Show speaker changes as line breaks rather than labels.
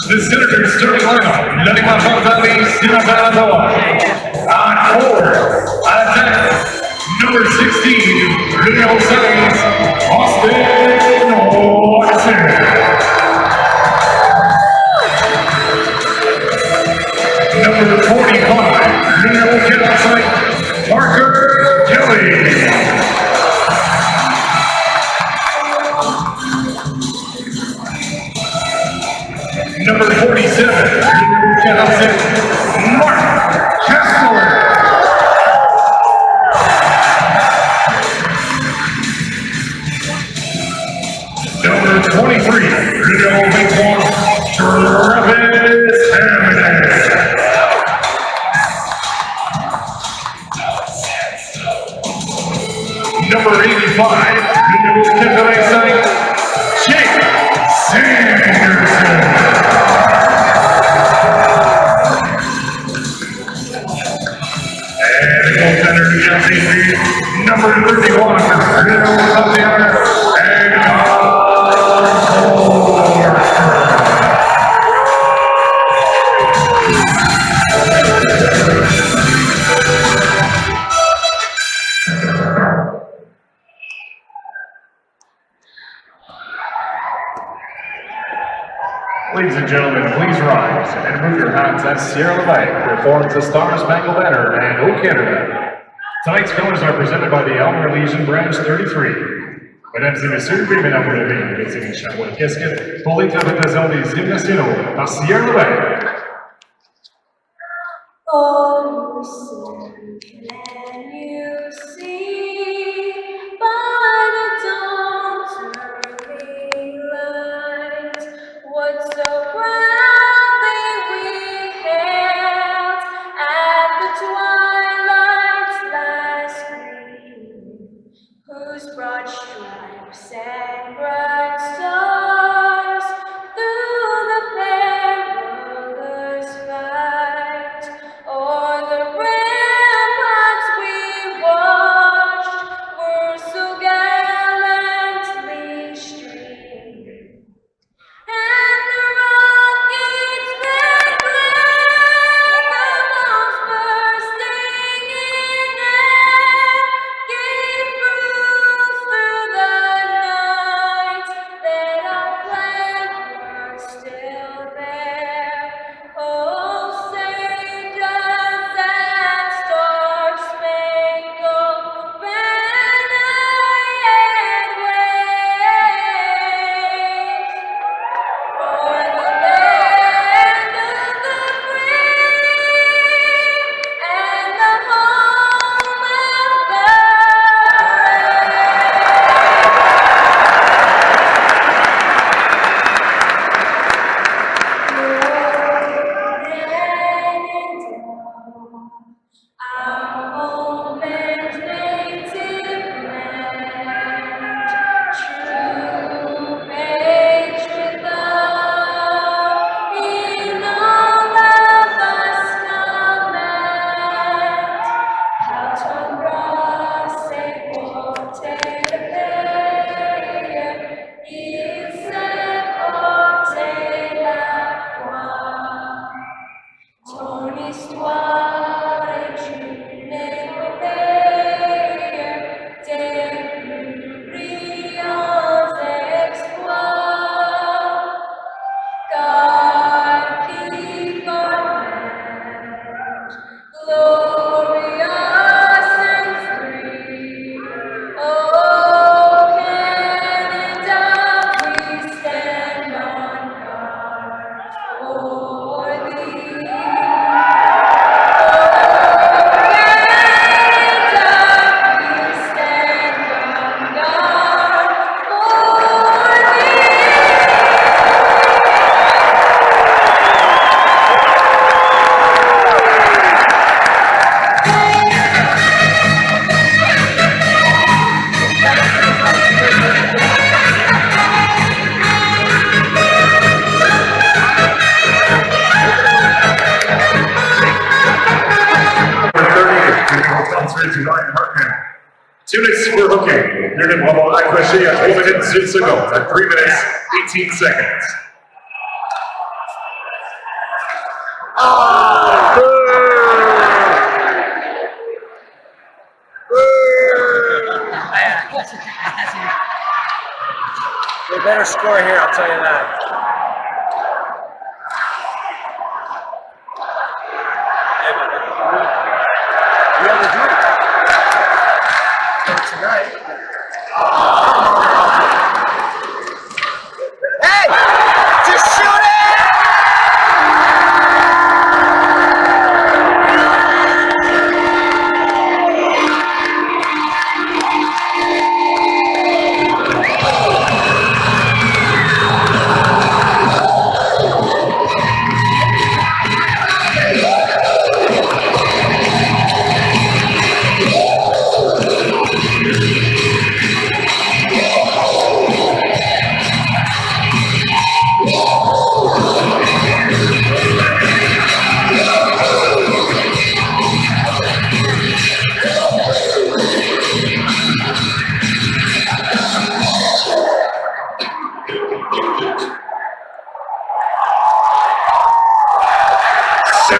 The Senators starting lineup, letting off on Ottawa. On forward, attack, number 16, renovations, Austin Watson. Number 45, renovations, Parker Kelly. Number 47, Mark Kessler. Number 23, Travis Hammond. Number 85, Jake Sanderson. Number 31,
Ladies and gentlemen, please rise and move your hats as Sierra Ligue performs the Star Spangled Banner and O Canada. Tonight's colors are presented by the Elmer Legion Branch 33. Mesdames et messieurs, veuillez mesdames vous lever, les signes chapeau et casquette pour l'interprétation des hymnes nationaux par Sierra Ligue.
Oh, listen, can you see by the dawn's early light what so proudly we hailed at the twilight's last gleam, whose broad stripes and bright stars through the perilous fight o'er the ramparts we watched were so gallantly streamed, and the rocket's red glare, the bombs bursting in air, gave proof through the night that our flag was still there. Oh, say does that star-spangled banner yet wave o'er the land of the free and the home of the our home and native land, true patriot love in all of us command. Out on cross et porter le pays, il s'est porté la croix. Ton histoire est une épopée des plus brillants exploits. God keep our land glorious and free. Oh, Canada, we stand on guard for thee.
Units for hooking. Unit level accuracy at 1 minute 6 seconds at 3 minutes 18 seconds.
They better score here, I'll tell you that.